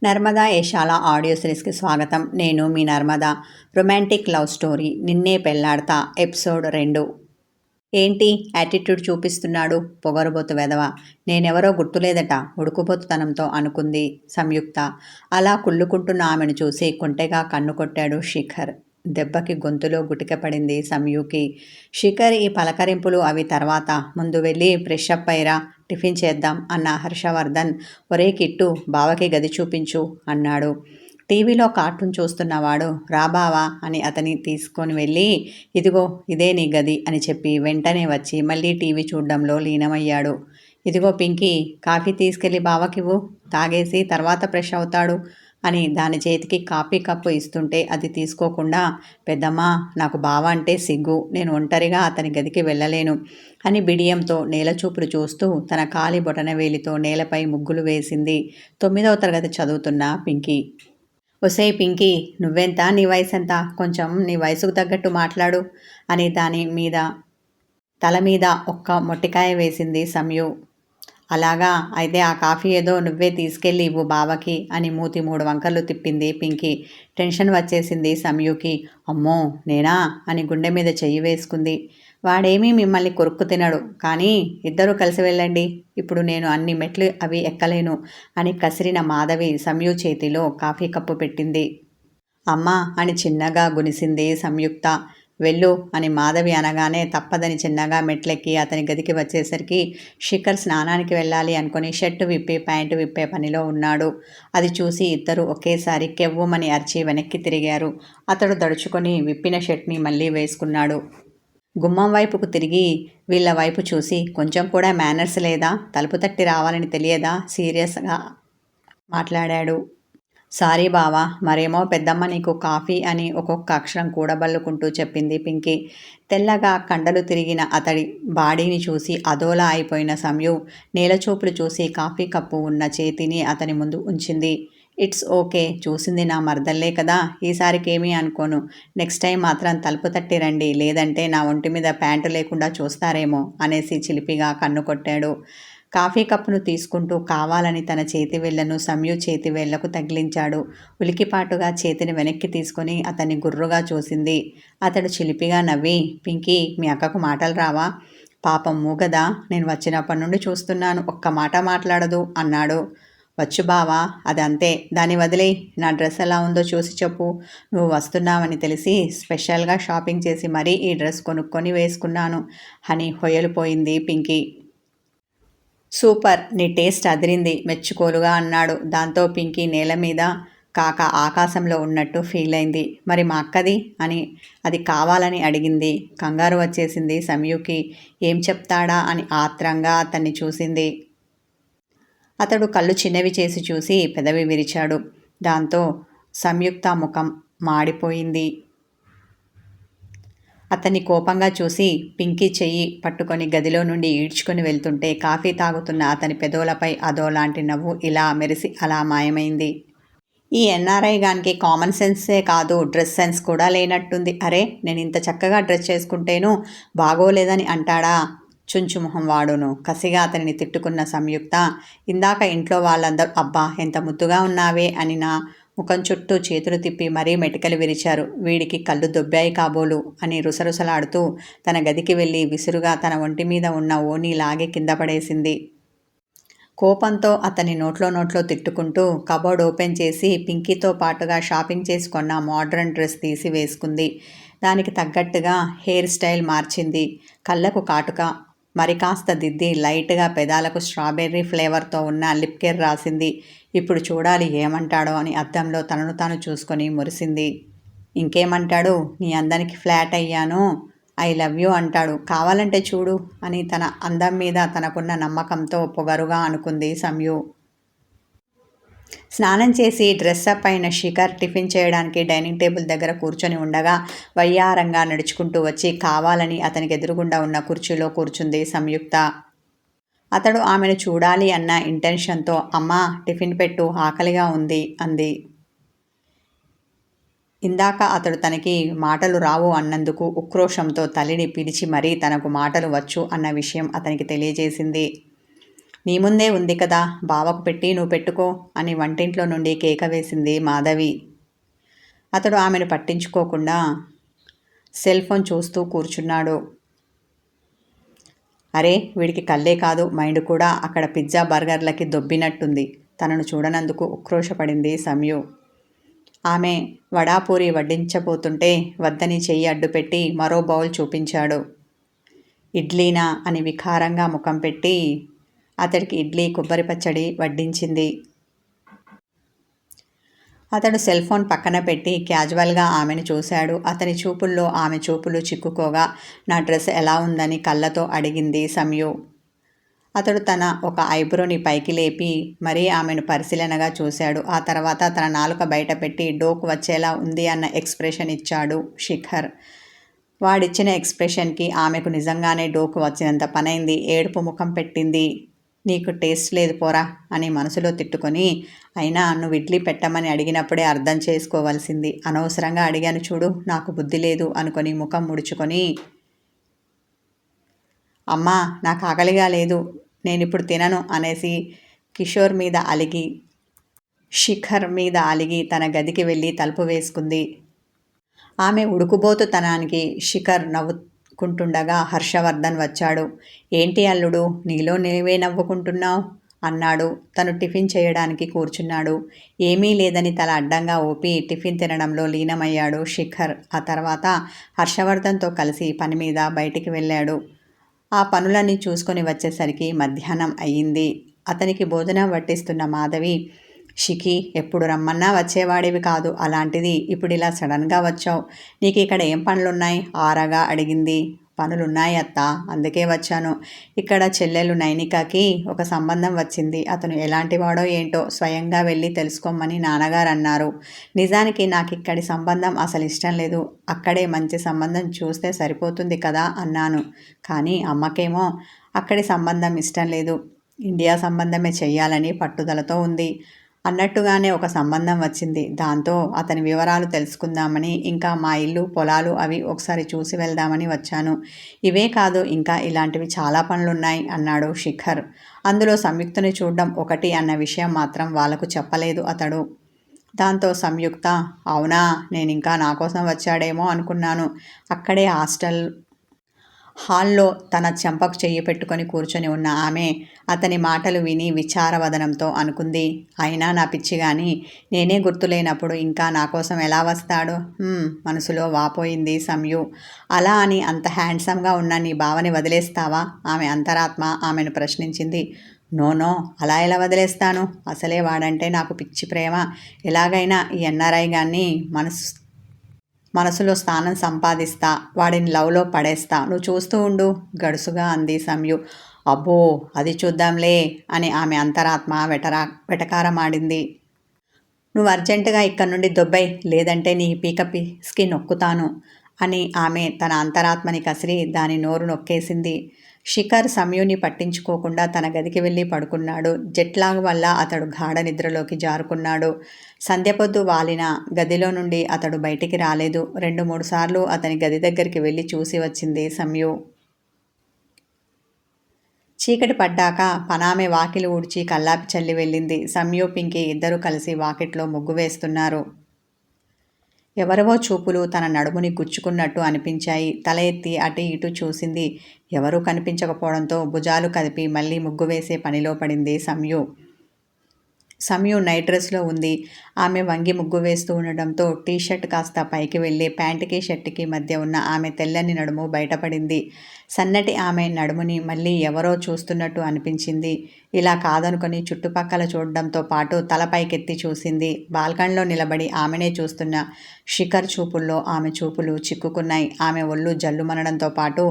Narmada యశాల audio సిరీస్కి స్వాగతం. నేను మీ Narmada. Romantic love story నిన్నే పెళ్లాడతా ఎపిసోడ్ 2. ఏంటి యాటిట్యూడ్ చూపిస్తున్నాడు పొగరుబోతు వెధవ, నేనెవరో గుర్తులేదట ఉడుకుబోతుతనంతో అనుకుంది సంయుక్త. అలా కుళ్ళుకుంటున్న ఆమెను చూసి కుంటెగా కన్ను కొట్టాడు శిఖర్. దెబ్బకి గొంతులో గుటికపడింది సంయుకి. శిఖర్ ఈ పలకరింపులు అవి తర్వాత, ముందు వెళ్ళి ఫ్రెషప్ అయ్యిరా, టిఫిన్ చేద్దాం అన్న హర్షవర్ధన్. ఒరే కిట్టు, బావకి గది చూపించు అన్నాడు. టీవీలో కార్టూన్ చూస్తున్నవాడు రా బావా అని అతని తీసుకొని వెళ్ళి, ఇదిగో ఇదే నీ గది అని చెప్పి వెంటనే వచ్చి మళ్ళీ టీవీ చూడడంలో లీనమయ్యాడు. ఇదిగో పింకీ, కాఫీ తీసుకెళ్ళి బావకివ్వు, తాగేసి తర్వాత ఫ్రెష్ అవుతాడు అని దాని చేతికి కాఫీ కప్పు ఇస్తుంటే అది తీసుకోకుండా, పెద్దమ్మా నాకు బావ అంటే సిగ్గు, నేను ఒంటరిగా అతని గదికి వెళ్ళలేను అని బిడియంతో నేలచూపులు చూస్తూ తన కాలి బొటనవేలితో నేలపై ముగ్గులు వేసింది 9వ తరగతి చదువుతున్న పింకీ. ఒసేయ్ పింకీ, నువ్వెంత, నీ వయసు ఎంత, కొంచెం నీ వయసుకు తగ్గట్టు మాట్లాడు అని దాని మీద తల మీద ఒక్క మొట్టికాయ వేసింది సంయు. అలాగా, అయితే ఆ కాఫీ ఏదో నువ్వే తీసుకెళ్ళి ఇవ్వు బావకి అని మూతి 3 వంకర్లు తిప్పింది పింకీ. టెన్షన్ వచ్చేసింది సంయుకి. అమ్మో నేనా అని గుండె మీద చెయ్యి వేసుకుంది. వాడేమీ మిమ్మల్ని కొరుక్కు తినడు, కానీ ఇద్దరూ కలిసి వెళ్ళండి, ఇప్పుడు నేను అన్ని మెట్లు అవి ఎక్కలేను అని కసిరిన మాధవి సంయు చేతిలో కాఫీ కప్పు పెట్టింది. అమ్మా అని చిన్నగా గునిసింది సంయుక్త. వెళ్ళు అని మాధవి అనగానే తప్పదని చిన్నగా మెట్లెక్కి అతని గదికి వచ్చేసరికి శిఖర్ స్నానానికి వెళ్ళాలి అనుకుని షర్టు విప్పి ప్యాంటు విప్పే పనిలో ఉన్నాడు. అది చూసి ఇద్దరు ఒకేసారి కెవ్వుమని అరిచి వెనక్కి తిరిగారు. అతడు దడుచుకొని విప్పిన షర్ట్ని మళ్ళీ వేసుకున్నాడు. గుమ్మం వైపుకు తిరిగి వీళ్ళ వైపు చూసి, కొంచెం కూడా మేనర్స్ లేదా, తలుపు తట్టి రావాలని తెలియదా, సీరియస్గా మాట్లాడాడు. సారీ బావా, మరేమో పెద్దమ్మ నీకు కాఫీ అని ఒక్కొక్క అక్షరం కూడబల్లుకుంటూ చెప్పింది పింకీ. తెల్లగా కండలు తిరిగిన అతడి బాడీని చూసి అదోలా అయిపోయిన సంయు నేలచూపులు చూసి కాఫీ కప్పు ఉన్న చేతిని అతని ముందు ఉంచింది. ఇట్స్ ఓకే, చూసింది నా మర్దల్లే కదా, ఈసారికేమీ అనుకోను. నెక్స్ట్ టైం మాత్రం తలుపు తట్టి రండి, లేదంటే నా ఒంటి మీద ప్యాంటు లేకుండా చూస్తారేమో అనేసి చిలిపిగా కన్ను కొట్టాడు. కాఫీ కప్పును తీసుకుంటూ కావాలని తన చేతి వేళ్లను సంయు చేతి వేళ్లకు తగిలించాడు. ఉలికిపాటుగా చేతిని వెనక్కి తీసుకొని అతన్ని గుర్రుగా చూసింది. అతడు చిలిపిగా నవ్వి, పింకీ, మీ అక్కకు మాటలు రావా? పాపం మూగదా, నేను వచ్చినప్పటి నుండి చూస్తున్నాను, ఒక్క మాట మాట్లాడదు అన్నాడు. వచ్చు బావా, అదంతే, దాన్ని వదిలేయ్, నా డ్రెస్ ఎలా ఉందో చూసి చెప్పు. నువ్వు వస్తున్నావని తెలిసి స్పెషల్గా షాపింగ్ చేసి మరీ ఈ డ్రెస్ కొనుక్కొని వేసుకున్నాను అని హొయలుపోయింది పింకీ. సూపర్, నీ టేస్ట్ అదిరింది మెచ్చుకోలుగా అన్నాడు. దాంతో పింకీ నేల మీద కాక ఆకాశంలో ఉన్నట్టు ఫీల్ అయింది. మరి మా అక్కది అని అది కావాలని అడిగింది. కంగారు వచ్చేసింది సంయుకి. ఏం చెప్తాడా అని ఆత్రంగా అతన్ని చూసింది. అతడు కళ్ళు చిన్నవి చేసి చూసి పెదవి విరిచాడు. దాంతో సంయుక్త ముఖం మాడిపోయింది. అతన్ని కోపంగా చూసి పింకీ చెయ్యి పట్టుకొని గదిలో నుండి ఈడ్చుకొని వెళ్తుంటే కాఫీ తాగుతున్న అతని పెదవులపై అదోలాంటి నవ్వు ఇలా మెరిసి అలా మాయమైంది. ఈ ఎన్ఆర్ఐ గానికి కామన్ సెన్సే కాదు, డ్రెస్ సెన్స్ కూడా లేనట్టుంది. అరే, నేను ఇంత చక్కగా డ్రెస్ చేసుకుంటేను బాగోలేదని అంటాడా, చుంచుమొహం వాడును. కసిగా అతనిని తిట్టుకున్న సంయుక్త, ఇందాక ఇంట్లో వాళ్ళందరూ అబ్బా ఎంత ముద్దుగా ఉన్నావే అని నా ముఖం చుట్టూ చేతులు తిప్పి మరీ మెటికలు విరిచారు. వీడికి కళ్ళు దొబ్బాయి కాబోలు అని రుసరుసలాడుతూ తన గదికి వెళ్ళి విసురుగా తన ఒంటి మీద ఉన్న ఓణీ లాగి కింద పడేసింది. కోపంతో అతని నోట్లో తిట్టుకుంటూ కబోర్డ్ ఓపెన్ చేసి పింకీతో పాటుగా షాపింగ్ చేసుకున్న మోడ్రన్ డ్రెస్ తీసి వేసుకుంది. దానికి తగ్గట్టుగా హెయిర్ స్టైల్ మార్చింది. కళ్ళకు కాటుక మరి కాస్త దిద్ది లైట్గా పెదాలకు స్ట్రాబెర్రీ ఫ్లేవర్తో ఉన్న లిప్ కేర్ రాసింది. ఇప్పుడు చూడాలి ఏమంటాడో అని అద్దంలో తనను తాను చూసుకొని మురిసింది. ఇంకేమంటాడు, నీ అందానికి ఫ్లాట్ అయ్యాను, ఐ లవ్ యూ అంటాడు, కావాలంటే చూడు అని తన అందం మీద తనకున్న నమ్మకంతో పొగరుగా అనుకుంది సంయు. స్నానం చేసి డ్రెస్అప్ అయిన శిఖర్ టిఫిన్ చేయడానికి డైనింగ్ టేబుల్ దగ్గర కూర్చొని ఉండగా వయ్యారంగా నడుచుకుంటూ వచ్చి కావాలని అతనికి ఎదురుగుండా ఉన్న కుర్చీలో కూర్చుంది సంయుక్త. అతడు ఆమెను చూడాలి అన్న ఇంటెన్షన్తో, అమ్మా టిఫిన్ పెట్టు, ఆకలిగా ఉంది అంది. ఇందాక అతడు తనకి మాటలు రావు అన్నందుకు ఉక్రోషంతో తల్లిని పిలిచి మరీ తనకు మాటలు వచ్చు అన్న విషయం అతనికి తెలియజేసింది. నీ ముందే ఉంది కదా, బావకు పెట్టి నువ్వు పెట్టుకో అని వంటింట్లో నుండి కేక వేసింది మాధవి. అతడు ఆమెను పట్టించుకోకుండా సెల్ ఫోన్ చూస్తూ కూర్చున్నాడు. అరే, వీడికి కళ్ళే కాదు మైండ్ కూడా అక్కడ పిజ్జా బర్గర్లకి దొబ్బినట్టుంది. తనను చూడనందుకు ఉక్రోషపడింది సంయు. ఆమె వడాపూరి వడ్డించబోతుంటే వద్దని చెయ్యి అడ్డుపెట్టి మరో బౌల్ చూపించాడు. ఇడ్లీనా అని వికారంగా ముఖం పెట్టి అతడికి ఇడ్లీ కొబ్బరి పచ్చడి వడ్డించింది. అతడు సెల్ ఫోన్ పక్కన పెట్టి క్యాజువల్గా ఆమెను చూశాడు. అతని చూపుల్లో ఆమె చూపులు చిక్కుకోగా నా డ్రెస్ ఎలా ఉందని కళ్ళతో అడిగింది సంయు. అతడు తన ఒక ఐబ్రోని పైకి లేపి మరీ ఆమెను పరిశీలనగా చూశాడు. ఆ తర్వాత తన నాలుక బయట పెట్టి డోకు వచ్చేలా ఉంది అన్న ఎక్స్ప్రెషన్ ఇచ్చాడు శిఖర్. వాడిచ్చిన ఎక్స్ప్రెషన్కి ఆమెకు నిజంగానే డోకు వచ్చినంత పనైంది. ఏడుపు ముఖం పెట్టింది. నీకు టేస్ట్ లేదు పోరా అని మనసులో తిట్టుకొని, అయినా నువ్వు ఇడ్లీ పెట్టమని అడిగినప్పుడే అర్థం చేసుకోవాల్సింది. అనవసరంగా అడిగాను చూడు, నాకు బుద్ధి లేదు అనుకొని ముఖం ముడుచుకొని, అమ్మా నాకు ఆకలిగా లేదు, నేనిప్పుడు తినను అనేసి శిఖర్ మీద అలిగి తన గదికి వెళ్ళి తలుపు వేసుకుంది. ఆమె ఉడుకుబోతుతనానికి శిఖర్ నవ్వుకుంటుండగా హర్షవర్ధన్ వచ్చాడు. ఏంటి అల్లుడు, నీలో నీవే నవ్వుకుంటున్నావు అన్నాడు. తను టిఫిన్ చేయడానికి కూర్చున్నాడు. ఏమీ లేదని తల అడ్డంగా ఊపి టిఫిన్ తినడంలో లీనమయ్యాడు శిఖర్. ఆ తర్వాత హర్షవర్ధన్తో కలిసి పని మీద బయటికి వెళ్ళాడు. ఆ పనులన్నీ చూసుకొని వచ్చేసరికి మధ్యాహ్నం అయ్యింది. అతనికి భోజనం వడ్డిస్తున్న మాధవి, షికి ఎప్పుడు రమ్మన్నా వచ్చేవాడివి కాదు, అలాంటిది ఇప్పుడు ఇలా సడన్గా వచ్చావు, నీకు ఇక్కడ ఏం పనులున్నాయి ఆరగా అడిగింది. పనులున్నాయి అత్త, అందుకే వచ్చాను. ఇక్కడ చెల్లెలు నైనికకి ఒక సంబంధం వచ్చింది. అతను ఎలాంటివాడో ఏంటో స్వయంగా వెళ్ళి తెలుసుకోమని నాన్నగారు అన్నారు. నిజానికి నాకు ఇక్కడి సంబంధం అసలు ఇష్టం లేదు. అక్కడే మంచి సంబంధం చూస్తే సరిపోతుంది కదా అన్నాను. కానీ అమ్మకేమో అక్కడి సంబంధం ఇష్టం లేదు, ఇండియా సంబంధమే చెయ్యాలని పట్టుదలతో ఉంది. అన్నట్టుగానే ఒక సంబంధం వచ్చింది. దాంతో అతని వివరాలు తెలుసుకుందామని, ఇంకా మా ఇల్లు పొలాలు అవి ఒకసారి చూసి వెళ్దామని వచ్చాను. ఇవే కాదు, ఇంకా ఇలాంటివి చాలా పనులున్నాయి అన్నాడు శిఖర్. అందులో సంయుక్తని చూడడం ఒకటి అన్న విషయం మాత్రం వాళ్లకు చెప్పలేదు అతడు. దాంతో సంయుక్త, అవునా, నేనింకా నా కోసం వచ్చాడేమో అనుకున్నాను. అక్కడే హాల్లో తన చెంపకు చెయ్యి పెట్టుకొని కూర్చొని ఉన్న ఆమె అతని మాటలు విని విచారవదనంతో అనుకుంది. అయినా నా పిచ్చి గాని, నేనే గుర్తులేనప్పుడు ఇంకా నా కోసం ఎలా వస్తాడు? మనసులో వాపోయింది సంయు. అలా అని అంత హ్యాండ్సమ్గా ఉన్న నీ బావని వదిలేస్తావా? ఆమె అంతరాత్మ ఆమెను ప్రశ్నించింది. నో, అలా ఎలా వదిలేస్తాను? అసలే వాడంటే నాకు పిచ్చి ప్రేమ. ఎలాగైనా ఈ ఎన్ఆర్ఐ గాన్ని మనసులో స్థానం సంపాదిస్తా, వాడిని లవ్లో పడేస్తా, నువ్వు చూస్తూ ఉండు గడుసుగా అంది సంయు. అబ్బో, అది చూద్దాంలే అని ఆమె అంతరాత్మ వెటకారమాడింది. నువ్వు అర్జెంటుగా ఇక్కడి నుండి దొబ్బై, లేదంటే నీ పీక పిసికి నొక్కుతాను అని ఆమె తన అంతరాత్మని కసిరి దాని నోరు నొక్కేసింది. శిఖర్ సంయుని పట్టించుకోకుండా తన గదికి వెళ్ళి పడుకున్నాడు. జెట్లాగ్ వల్ల అతడు గాఢ నిద్రలోకి జారుకున్నాడు. సంధ్యపొద్దు వాలిన గదిలో నుండి అతడు బయటికి రాలేదు. 2-3 సార్లు అతని గది దగ్గరికి వెళ్ళి చూసి వచ్చింది సంయు. చీకటి పడ్డాక పనామె వాకిలి ఊడ్చి కల్లాపి చల్లి వెళ్ళింది. సంయు, పింకీ ఇద్దరూ కలిసి వాకిట్లో ముగ్గు వేస్తున్నారు. ఎవరివో చూపులు తన నడుముని గుచ్చుకున్నట్టు అనిపించాయి. తల ఎత్తి అటు ఇటు చూసింది. ఎవరూ కనిపించకపోవడంతో భుజాలు కదిపి మళ్ళీ ముగ్గు వేసే పనిలో పడింది సంయు నైట్ డ్రెస్లో ఉంది. ఆమె వంగి ముగ్గు వేస్తూ ఉండడంతో టీషర్ట్ కాస్త పైకి వెళ్ళి ప్యాంటుకి షర్టుకి మధ్య ఉన్న ఆమె తెల్లని నడుము బయటపడింది. సన్నటి ఆమె నడుముని మళ్ళీ ఎవరో చూస్తున్నట్టు అనిపించింది. ఇలా కాదనుకొని చుట్టుపక్కల చూడడంతో పాటు తల పైకెత్తి చూసింది. బాల్కనీలో నిలబడి ఆమెనే చూస్తున్న శిఖర్ చూపుల్లో ఆమె చూపులు చిక్కుకున్నాయి. ఆమె ఒళ్ళు జల్లుమనడంతో పాటు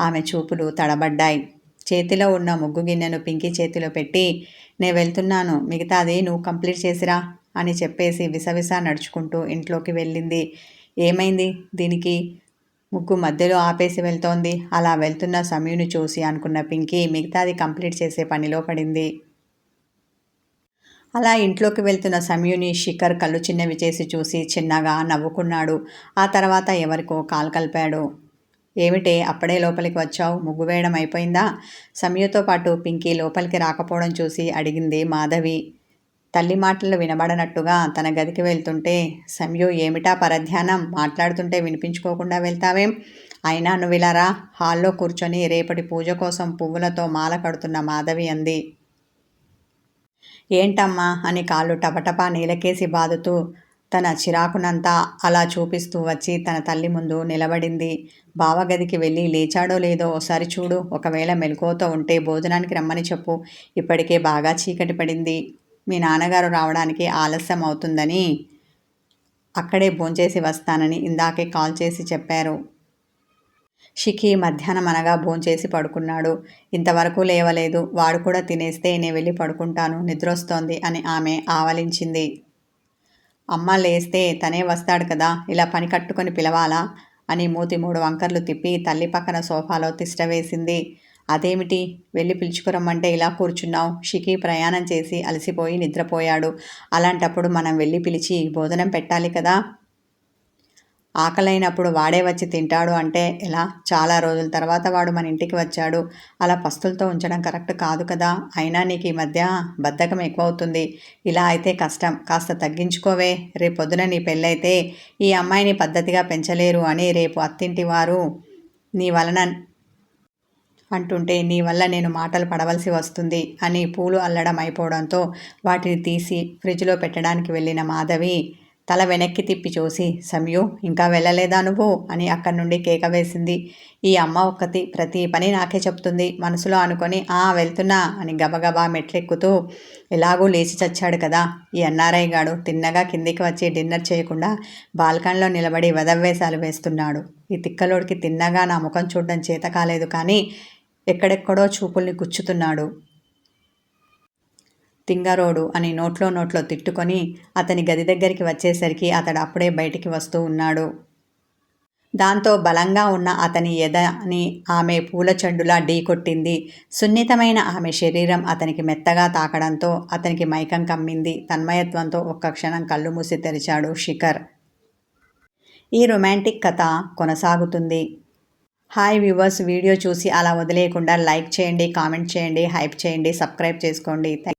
ఆమె చూపులు తడబడ్డాయి. చేతిలో ఉన్న ముగ్గు గిన్నెను పింకీ చేతిలో పెట్టి, నే వెళ్తున్నాను, మిగతాది నువ్వు కంప్లీట్ చేసిరా అని చెప్పేసి విసవిస నడుచుకుంటూ ఇంట్లోకి వెళ్ళింది. ఏమైంది దీనికి, ముగ్గు మధ్యలో ఆపేసి వెళ్తోంది? అలా వెళ్తున్న సమయుని చూసి అనుకున్న పింకీ మిగతాది కంప్లీట్ చేసే పనిలో పడింది. అలా ఇంట్లోకి వెళ్తున్న సమయుని శిఖర్ కళ్ళు చిన్నవి చేసి చూసి చిన్నగా నవ్వుకున్నాడు. ఆ తర్వాత ఎవరికో కాలు కలిపాడు. ఏమిటే అప్పుడే లోపలికి వచ్చావు? ముగ్గు వేయడం అయిపోయిందా? సమయుతో పాటు పింకీ లోపలికి రాకపోవడం చూసి అడిగింది మాధవి. తల్లి మాటలు వినబడనట్టుగా తన గదికి వెళ్తుంటే, సమయు ఏమిటా పరధ్యానం? మాట్లాడుతుంటే వినిపించుకోకుండా వెళ్తావేం? అయినా నువ్విలా రా. హాల్లో కూర్చొని రేపటి పూజ కోసం పువ్వులతో మాల కడుతున్న మాధవి అంది. ఏంటమ్మా అని కాళ్ళు టపటపా నేలకేసి బాదుతూ తన చిరాకునంతా అలా చూపిస్తూ వచ్చి తన తల్లి ముందు నిలబడింది. బావగదికి వెళ్ళి లేచాడో లేదో ఓసారి చూడు. ఒకవేళ మెలకువతో ఉంటే భోజనానికి రమ్మని చెప్పు. ఇప్పటికే బాగా చీకటి పడింది. మీ నాన్నగారు రావడానికి ఆలస్యం అవుతుందని, అక్కడే భోంచేసి వస్తానని ఇందాకే కాల్ చేసి చెప్పారు. షిఖి మధ్యాహ్నం అనగా భోంచేసి పడుకున్నాడు. ఇంతవరకు లేవలేదు. వాడు కూడా తినేస్తే నేను వెళ్ళి పడుకుంటాను, నిద్రొస్తోంది అని ఆమె ఆవలించింది. అమ్మ లేస్తే తనే వస్తాడు కదా, ఇలా పని కట్టుకొని పిలవాలా అని మూతి 3 వంకర్లు తిప్పి తల్లి పక్కన సోఫాలో తిష్టవేసింది. అదేమిటి, వెళ్ళి పిలుచుకురమ్మంటే ఇలా కూర్చున్నావు? షిఖి ప్రయాణం చేసి అలసిపోయి నిద్రపోయాడు. అలాంటప్పుడు మనం వెళ్ళి పిలిచి భోజనం పెట్టాలి కదా. ఆకలైనప్పుడు వాడే వచ్చి తింటాడు అంటే ఎలా? చాలా రోజుల తర్వాత వాడు మన ఇంటికి వచ్చాడు. అలా పస్తులతో ఉంచడం కరెక్ట్ కాదు కదా. అయినా నీకు ఈ మధ్య బద్ధకం ఎక్కువవుతుంది. ఇలా అయితే కష్టం. కాస్త తగ్గించుకోవే. రేపొద్దున నీ పెళ్ళైతే ఈ అమ్మాయిని పద్ధతిగా పెంచలేరు అని రేపు అత్తింటి వారు నీ వలన అంటుంటే నీ వల్ల నేను మాటలు పడవలసి వస్తుంది అని పూలు అల్లడం అయిపోవడంతో వాటిని తీసి ఫ్రిడ్జ్లో పెట్టడానికి వెళ్ళిన మాధవి తల వెనక్కి తిప్పి చూసి, సమయు ఇంకా వెళ్ళలేదా నువ్వు అని అక్కడి నుండి కేక వేసింది. ఈ అమ్మ ఒక్కతి ప్రతి పని నాకే చెప్తుంది మనసులో అనుకొని, వెళ్తున్నా అని గబగబా మెట్లెక్కుతూ, ఎలాగూ లేచి చచ్చాడు కదా ఈ ఎన్ఆర్ఐ గాడు, తిన్నగా కిందికి వచ్చి డిన్నర్ చేయకుండా బాల్కనీలో నిలబడి వెదవ్వేషాలు వేస్తున్నాడు. ఈ తిక్కలోడికి తిన్నగా నా ముఖం చూడడం చేత కాలేదు కానీ ఎక్కడెక్కడో చూపుల్ని గుచ్చుతున్నాడు. తింగరోడు అని నోట్లో తిట్టుకొని అతని గది దగ్గరికి వచ్చేసరికి అతడు అప్పుడే బయటికి వస్తూ ఉన్నాడు. దాంతో బలంగా ఉన్న అతని ఎదని ఆమె పూల చెండులా ఢీకొట్టింది. సున్నితమైన ఆమె శరీరం అతనికి మెత్తగా తాకడంతో అతనికి మైకం కమ్మింది. తన్మయత్వంతో ఒక్క క్షణం కళ్ళు మూసి తెరిచాడు శిఖర్. ఈ రొమాంటిక్ కథ కొనసాగుతుంది. హాయ్ వ్యూవర్స్, వీడియో చూసి అలా వదిలేయకుండా లైక్ చేయండి, కామెంట్ చేయండి, హైప్ చేయండి, సబ్స్క్రైబ్ చేసుకోండి.